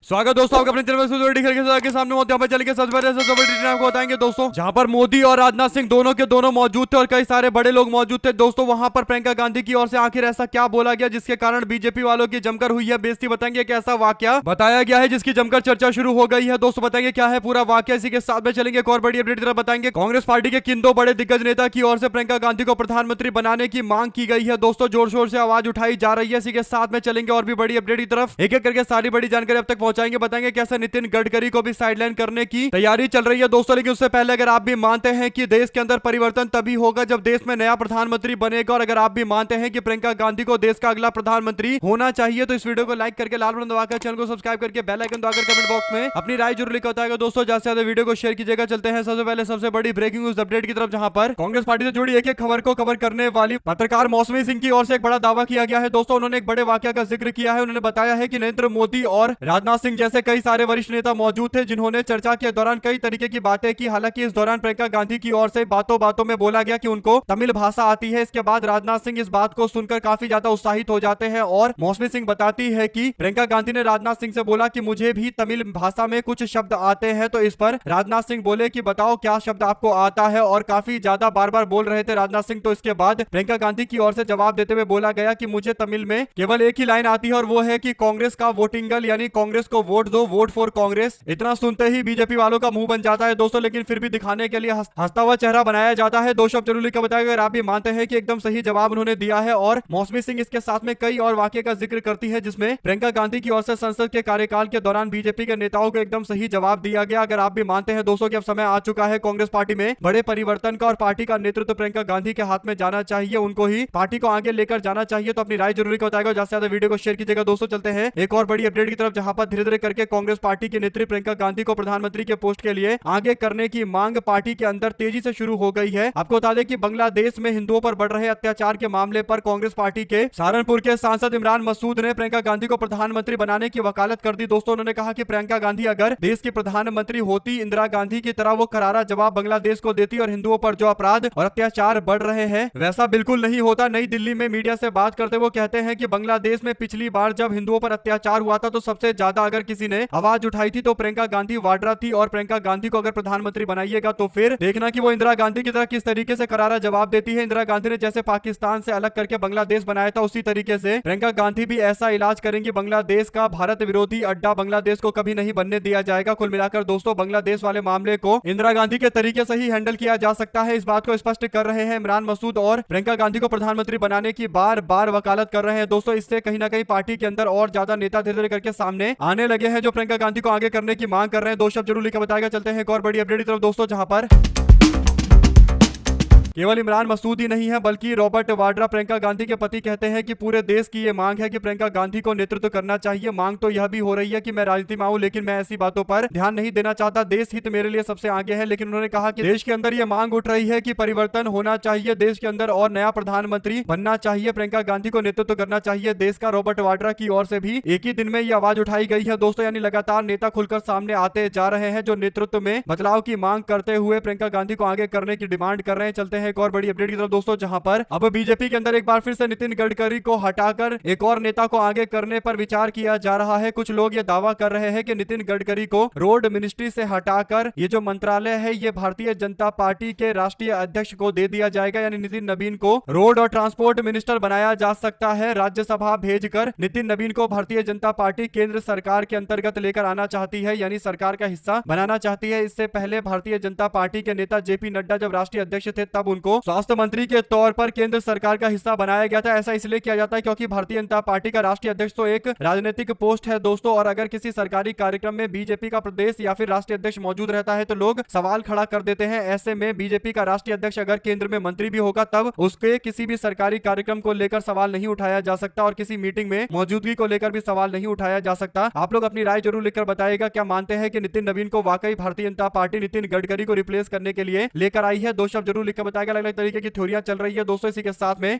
स्वागत दोस्तों आपका अपने चैनल के सामने यहाँ पर चल के सबसे बड़ी आपको बताएंगे दोस्तों, जहां पर मोदी और राजनाथ सिंह दोनों के दोनों मौजूद थे और कई सारे बड़े लोग मौजूद थे दोस्तों। वहां पर प्रियंका गांधी की ओर से आखिर ऐसा क्या बोला गया जिसके कारण बीजेपी वालों की जमकर हुई है बेइज्जती। बताएंगे कि ऐसा वाकया बताया गया है जिसकी जमकर चर्चा शुरू हो गई है दोस्तों। बताएंगे क्या है पूरा वाकया, इसी के साथ में चलेंगे एक और बड़ी अपडेट तरफ बताएंगे। कांग्रेस पार्टी के किन दो बड़े दिग्गज नेता की ओर से प्रियंका गांधी को प्रधानमंत्री बनाने की मांग की गई है दोस्तों, जोर शोर से आवाज उठाई जा रही है। इसी के साथ में चलेंगे और भी बड़ी अपडेट की तरफ, एक एक करके सारी बड़ी जानकारी अब तक पहुंचाएंगे। बताएंगे कैसे नितिन गडकरी को भी साइडलाइन करने की तैयारी चल रही है दोस्तों। लेकिन उससे पहले अगर आप भी मानते हैं कि देश के अंदर परिवर्तन तभी होगा जब देश में नया प्रधानमंत्री बनेगा, और अगर आप भी मानते हैं कि प्रियंका गांधी को देश का अगला प्रधानमंत्री होना चाहिए, तो इस वीडियो को लाइक करके लाल बटन दबाकर चैनल को सब्सक्राइब करके बेल आइकन दबाकर कमेंट बॉक्स में अपनी राय जरूर लिखा बताएगा दोस्तों। ज्यादा से ज्यादा वीडियो को शेयर कीजिएगा। चलते हैं सबसे पहले सबसे बड़ी ब्रेकिंग न्यूज अपडेट की तरफ, जहां पर कांग्रेस पार्टी से जुड़ी एक एक खबर को कवर करने वाली पत्रकार मौसमी सिंह की ओर से एक बड़ा दावा किया गया है दोस्तों। उन्होंने एक बड़े वाकया का जिक्र किया है। उन्होंने बताया है कि नरेंद्र मोदी और राजनाथ सिंह जैसे कई सारे वरिष्ठ नेता मौजूद थे जिन्होंने चर्चा के दौरान कई तरीके की बातें की। हालांकि इस दौरान प्रियंका गांधी की ओर से बातों बातों में बोला गया कि उनको तमिल भाषा आती है। इसके बाद राजनाथ सिंह इस बात को सुनकर काफी ज्यादा उत्साहित हो जाते हैं और मौसमी सिंह बताती है कि प्रियंका गांधी ने राजनाथ सिंह से बोला कि मुझे भी तमिल भाषा में कुछ शब्द आते हैं। तो इस पर राजनाथ सिंह बोले कि बताओ क्या शब्द आपको आता है, और काफी ज्यादा बार बार बोल रहे थे राजनाथ सिंह। तो इसके बाद प्रियंका गांधी की ओर से जवाब देते हुए बोला गया कि मुझे तमिल में केवल एक ही लाइन आती है, और वो है कि कांग्रेस का वोटिंगल, यानी कांग्रेस को वोट दो, वोट फॉर कांग्रेस। इतना सुनते ही बीजेपी वालों का मुंह बन जाता है दोस्तों, लेकिन फिर भी दिखाने के लिए हंसता हुआ चेहरा बनाया जाता है। दो शब्द जरूर लिखकर बताएगा अगर आप भी मानते हैं कि एकदम सही जवाब उन्होंने दिया है। और मौसमी सिंह इसके साथ में कई और वाकये का जिक्र करती है जिसमें प्रियंका गांधी की ओर से संसद के कार्यकाल के दौरान बीजेपी के नेताओं को एकदम सही जवाब दिया गया। अगर आप भी मानते हैं दोस्तों कि अब समय आ चुका है कांग्रेस पार्टी में बड़े परिवर्तन का, और पार्टी का नेतृत्व प्रियंका गांधी के हाथ में जाना चाहिए, उनको ही पार्टी को आगे लेकर जाना चाहिए, तो अपनी राय जरूर बताएगा। ज्यादा से ज्यादा वीडियो को शेयर कीजिएगा दोस्तों। चलते हैं एक और बड़ी अपडेट की तरफ, जहां पर धीरे धीरे करके कांग्रेस पार्टी की नेत्री प्रियंका गांधी को प्रधानमंत्री के पोस्ट के लिए आगे करने की मांग पार्टी के अंदर तेजी से शुरू हो गई है। आपको बता दें कि बांग्लादेश में हिंदुओं पर बढ़ रहे अत्याचार के मामले पर कांग्रेस पार्टी के सहारनपुर के सांसद इमरान मसूद ने प्रियंका गांधी को प्रधानमंत्री बनाने की वकालत कर दी दोस्तों। उन्होंने कहा कि प्रियंका गांधी अगर देश की प्रधानमंत्री होती, इंदिरा गांधी की तरह वो करारा जवाब बांग्लादेश को देती, और हिंदुओं पर जो अपराध और अत्याचार बढ़ रहे हैं वैसा बिल्कुल नहीं होता। नई दिल्ली में मीडिया से बात करते वो कहते हैं कि बांग्लादेश में पिछली बार जब हिंदुओं पर अत्याचार हुआ था तो सबसे ज्यादा अगर किसी ने आवाज उठाई थी तो प्रियंका गांधी वाड्रा थी, और प्रियंका गांधी को अगर प्रधानमंत्री बनाइएगा तो फिर देखना कि वो इंदिरा गांधी की तरह किस तरीके से करारा जवाब देती है। इंदिरा गांधी ने जैसे पाकिस्तान से अलग करके बांग्लादेश बनाया था, उसी तरीके से प्रियंका गांधी भी ऐसा इलाज करेंगी। बांग्लादेश का भारत विरोधी अड्डा बांग्लादेश को कभी नहीं बनने दिया जाएगा। कुल मिलाकर दोस्तों बांग्लादेश वाले मामले को इंदिरा गांधी के तरीके से ही हैंडल किया जा सकता है, इस बात को स्पष्ट कर रहे हैं इमरान मसूद, और प्रियंका गांधी को प्रधानमंत्री बनाने की बार बार वकालत कर रहे हैं दोस्तों। इससे कहीं ना कहीं पार्टी के अंदर और ज्यादा नेता धीरे धीरे करके सामने आने लगे हैं जो प्रियंका गांधी को आगे करने की मांग कर रहे हैं। दो शब्द जरूर लिखकर बताएगा। चलते हैं एक और बड़ी अपडेट की तरफ दोस्तों, जहां पर केवल इमरान मसूद ही नहीं है बल्कि रॉबर्ट वाड्रा प्रियंका गांधी के पति कहते हैं कि पूरे देश की ये मांग है कि प्रियंका गांधी को नेतृत्व करना चाहिए। मांग तो यह भी हो रही है कि मैं राजनीति में आऊं, लेकिन मैं ऐसी बातों पर ध्यान नहीं देना चाहता। देश हित मेरे लिए सबसे आगे है। लेकिन उन्होंने कहा कि देश के अंदर ये मांग उठ रही है कि परिवर्तन होना चाहिए देश के अंदर, और नया प्रधानमंत्री बनना चाहिए, प्रियंका गांधी को नेतृत्व करना चाहिए देश का। रॉबर्ट वाड्रा की ओर से भी एक ही दिन में ये आवाज उठाई गई है दोस्तों, यानी लगातार नेता खुलकर सामने आते जा रहे हैं जो नेतृत्व में बदलाव की मांग करते हुए प्रियंका गांधी को आगे करने की डिमांड कर रहे हैं। चलते हैं एक और बड़ी अपडेट की तरफ दोस्तों, जहां पर अब बीजेपी के अंदर एक बार फिर से नितिन गडकरी को हटाकर एक और नेता को आगे करने पर विचार किया जा रहा है। कुछ लोग ये दावा कर रहे हैं कि नितिन गडकरी को रोड मिनिस्ट्री से हटाकर ये जो मंत्रालय है ये भारतीय जनता पार्टी के राष्ट्रीय अध्यक्ष को दे दिया जाएगा, यानी नितिन नवीन को रोड और ट्रांसपोर्ट मिनिस्टर बनाया जा सकता है। राज्यसभा भेजकर नितिन नवीन को भारतीय जनता पार्टी केंद्र सरकार के अंतर्गत लेकर आना चाहती है, यानी सरकार का हिस्सा बनाना चाहती है। इससे पहले भारतीय जनता पार्टी के नेता जेपी नड्डा जब राष्ट्रीय अध्यक्ष थे तब उनको स्वास्थ्य मंत्री के तौर पर केंद्र सरकार का हिस्सा बनाया गया था। ऐसा इसलिए किया जाता है क्योंकि भारतीय जनता पार्टी का राष्ट्रीय अध्यक्ष तो एक राजनीतिक पोस्ट है दोस्तों, और अगर किसी सरकारी कार्यक्रम में बीजेपी का प्रदेश या फिर राष्ट्रीय अध्यक्ष मौजूद रहता है तो लोग सवाल खड़ा कर देते हैं। ऐसे में बीजेपी का राष्ट्रीय अध्यक्ष अगर केंद्र में मंत्री भी होगा तब उसके किसी भी सरकारी कार्यक्रम को लेकर सवाल नहीं उठाया जा सकता, और किसी मीटिंग में मौजूदगी को लेकर भी सवाल नहीं उठाया जा सकता। आप लोग अपनी राय जरूर लिखकर बताइएगा, क्या मानते हैं कि नितिन नवीन को वाकई भारतीय जनता पार्टी नितिन गडकरी को रिप्लेस करने के लिए लेकर आई है? दो शब्द जरूर लिखकर बताएगा। अलग अलग तरीके की थ्योरियां चल रही है दोस्तों। इसी के साथ में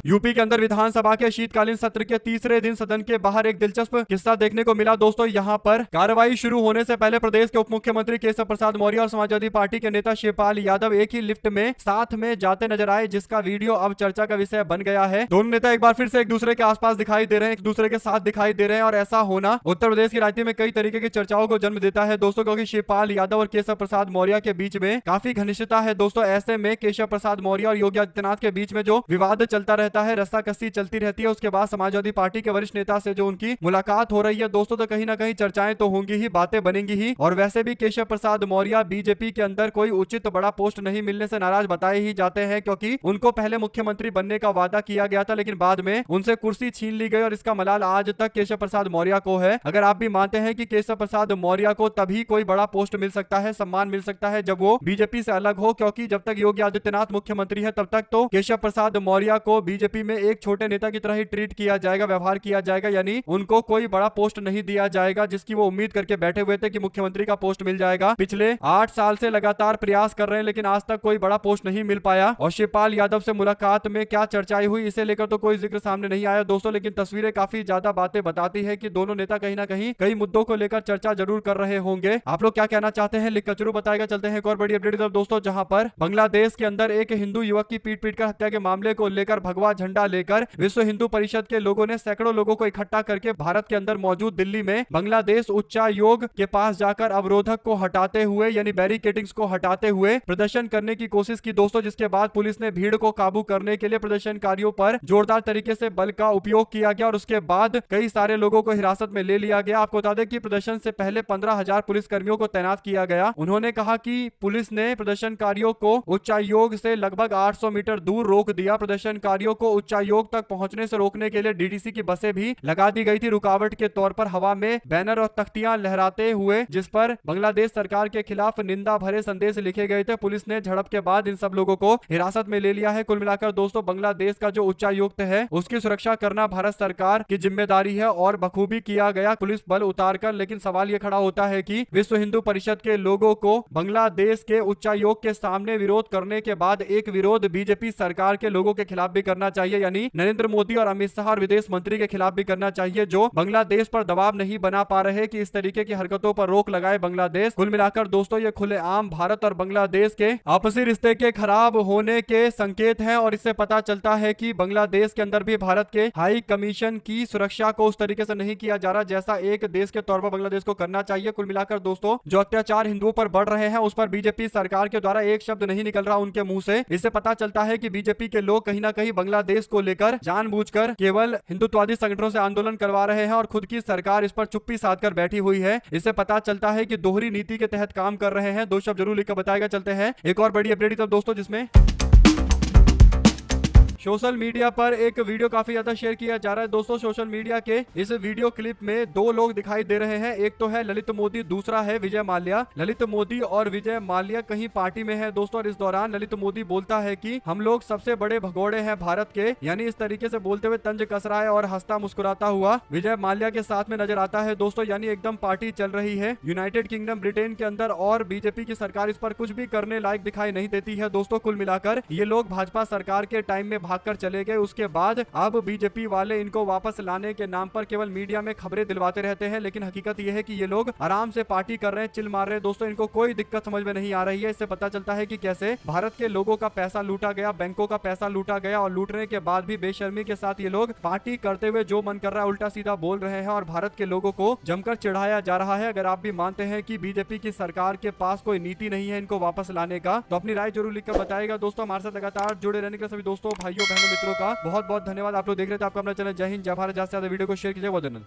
यूपी के अंदर विधानसभा के शीतकालीन सत्र के तीसरे दिन सदन के बाहर एक दिलचस्प किस्सा देखने को मिला दोस्तों। यहाँ पर कार्रवाई शुरू होने से पहले प्रदेश के उप मुख्यमंत्री केशव प्रसाद मौर्य और समाजवादी पार्टी के नेता शिवपाल यादव एक ही लिफ्ट में साथ में जाते नजर आए, जिसका वीडियो अब चर्चा का विषय बन गया है। दोनों नेता एक बार फिर से एक दूसरे के आसपास दिखाई दे रहे हैं, एक दूसरे के साथ दिखाई दे रहे हैं और ऐसा होना उत्तर प्रदेश की राजनीति में कई तरीके की चर्चाओं को जन्म देता है दोस्तों, क्योंकि शिवपाल यादव और केशव प्रसाद मौर्य के बीच में काफी घनिष्ठता है दोस्तों। ऐसे में केशव प्रसाद मौर्य और योगी आदित्यनाथ के बीच में जो विवाद चलता रहता है, रस्साकसी चलती रहती है, उसके बाद समाजवादी पार्टी के वरिष्ठ नेता से जो उनकी मुलाकात हो रही है दोस्तों, तो कहीं ना कहीं चर्चाएं तो होंगी ही, बातें बनेंगी ही। और वैसे भी केशव प्रसाद मौर्य बीजेपी के अंदर कोई उचित बड़ा पोस्ट नहीं मिलने से नाराज बताए ही जाते हैं, क्योंकि उनको पहले मुख्यमंत्री बनने का वादा किया गया था, लेकिन बाद में उनसे कुर्सी छीन ली गई और इसका मलाल आज तक केशव प्रसाद मौर्य को है। अगर आप भी मानते हैं कि केशव प्रसाद मौर्य को तभी कोई बड़ा पोस्ट मिल सकता है, सम्मान मिल सकता है, जब वो बीजेपी से अलग हो, क्योंकि जब तक योगी आदित्यनाथ मुख्यमंत्री है तब तक तो केशव प्रसाद मौर्य को बीजेपी में एक छोटे नेता की तरह ही ट्रीट किया जाएगा, व्यवहार किया जाएगा, यानी उनको कोई बड़ा पोस्ट नहीं दिया जाएगा, जिसकी वो उम्मीद करके बैठे हुए थे कि मुख्यमंत्री का पोस्ट मिल जाएगा। पिछले 8 साल से लगातार प्रयास कर रहे हैं, लेकिन आज तक कोई बड़ा पोस्ट नहीं मिल पाया। और शिवपाल यादव से मुलाकात में क्या चर्चाएं हुई, इसे लेकर तो कोई जिक्र सामने नहीं आया दोस्तों, लेकिन तस्वीरें काफी ज्यादा बातें बताती है कि दोनों नेता कहीं ना कहीं कई मुद्दों को लेकर चर्चा जरूर कर रहे होंगे। आप लोग क्या कहना चाहते हैं लिख कर जरूर बताएगा। चलते हैं एक और बड़ी अपडेट दोस्तों, जहां पर बांग्लादेश के अंदर एक हिंदू युवक की पीट कर हत्या के मामले को लेकर भगवा झंडा लेकर विश्व हिंदू परिषद के लोगों ने सैकड़ों लोगों को इकट्ठा करके भारत के अंदर मौजूद दिल्ली में बांग्लादेश उच्चायोग के पास जाकर अवरोधक को हटाते हुए, यानी बैरिकेडिंग्स को हटाते हुए प्रदर्शन करने की कोशिश की दोस्तों, जिसके बाद पुलिस ने भीड़ को काबू करने के लिए प्रदर्शनकारियों पर जोरदार तरीके से बल का उपयोग किया गया और उसके बाद कई सारे लोगों को हिरासत में ले लिया गया। आपको बता दें कि प्रदर्शन से पहले 15,000 पुलिसकर्मियों को तैनात किया गया। उन्होंने कहा कि पुलिस ने प्रदर्शनकारियों को उच्चायोग से लगभग 800 मीटर दूर रोक दिया। प्रदर्शनकारियों को उच्चायोग तक पहुंचने से रोकने के लिए डीडीसी की बसें भी लगा दी गई थी रुकावट के तौर पर, हवा में बैनर और तख्तियां लहराते हुए, जिस पर बांग्लादेश सरकार के खिलाफ निंदा भरे संदेश लिखे गए थे। पुलिस ने झड़प के बाद इन सब लोगों को हिरासत में ले लिया है। कुल मिलाकर दोस्तों बांग्लादेश का जो उच्चायुक्त है उसकी सुरक्षा करना भारत सरकार की जिम्मेदारी है और बखूबी किया गया पुलिस बल उतारकर। लेकिन सवाल यह खड़ा होता है कि विश्व हिंदू परिषद के लोगों को बांग्लादेश के उच्चायोग के सामने विरोध करने के बाद एक विरोध बीजेपी सरकार के लोगों के खिलाफ भी करना चाहिए, यानी नरेंद्र मोदी और अमित शाह और विदेश मंत्री के खिलाफ भी करना चाहिए, जो बांग्लादेश पर दबाव नहीं बना पा रहे कि इस तरीके की हरकतों पर रोक लगाए बांग्लादेश। कुल मिलाकर दोस्तों ये खुलेआम भारत और बांग्लादेश के आपसी रिश्ते के खराब होने के संकेत हैं और इससे पता चलता है कि बांग्लादेश के अंदर भी भारत के हाई कमीशन की सुरक्षा को उस तरीके से नहीं किया जा रहा जैसा एक देश के तौर पर बांग्लादेश को करना चाहिए। कुल मिलाकर दोस्तों जो अत्याचार हिंदुओं पर बढ़ रहे हैं उस पर बीजेपी सरकार के द्वारा एक शब्द नहीं निकल रहा उनके मुंह से। इससे पता चलता है कि बीजेपी के लोग कहीं ना कहीं बांग्लादेश को लेकर जानबूझकर केवल हिंदुत्ववादी संगठनों से आंदोलन करवा रहे हैं और खुद की सरकार इस पर चुप्पी साध कर बैठी हुई है। इससे पता चलता है कि दोहरी नीति के तहत काम कर रहे हैं। दो शब्द जरूर लिखकर बताएगा। चलते हैं एक और बड़ी अपडेट तब दोस्तों, जिसमें सोशल मीडिया पर एक वीडियो काफी ज्यादा शेयर किया जा रहा है दोस्तों। सोशल मीडिया के इस वीडियो क्लिप में दो लोग दिखाई दे रहे हैं, एक तो है ललित मोदी, दूसरा है विजय माल्या। ललित मोदी और विजय माल्या कहीं पार्टी में है दोस्तों और इस दौरान ललित मोदी बोलता है कि हम लोग सबसे बड़े भगोड़े हैं भारत के, यानी इस तरीके से बोलते हुए तंज कस रहा है और हंसता मुस्कुराता हुआ विजय माल्या के साथ में नजर आता है दोस्तों, यानी एकदम पार्टी चल रही है यूनाइटेड किंगडम ब्रिटेन के अंदर और बीजेपी की सरकार इस पर कुछ भी करने लायक दिखाई नहीं देती है दोस्तों। कुल मिलाकर ये लोग भाजपा सरकार के टाइम में भागकर चले गए, उसके बाद अब बीजेपी वाले इनको वापस लाने के नाम पर केवल मीडिया में खबरें दिलवाते रहते हैं, लेकिन हकीकत यह है कि ये लोग आराम से पार्टी कर रहे हैं, चिल मार रहे हैं दोस्तों। इनको कोई दिक्कत समझ में नहीं आ रही है। इससे पता चलता है कि कैसे भारत के लोगों का पैसा लूटा गया, बैंकों का पैसा लूटा गया और लूटने के बाद भी बेशर्मी के साथ ये लोग पार्टी करते हुए जो मन कर रहा है उल्टा सीधा बोल रहे हैं और भारत के लोगों को जमकर चिढ़ाया जा रहा है। अगर आप भी मानते हैं कि बीजेपी की सरकार के पास कोई नीति नहीं है इनको वापस लाने का, तो अपनी राय जरूर लिखकर बताएगा दोस्तों। हमारे साथ लगातार जुड़े रहने के सभी दोस्तों, भाइयों, बहनों, मित्रों का बहुत बहुत धन्यवाद। आप लोग देख रहे थे आपका अपना चैनल जय हिंद जय भारत। ज्यादा से ज्यादा वीडियो को शेयर कीजिए। बहुत धन्यवाद।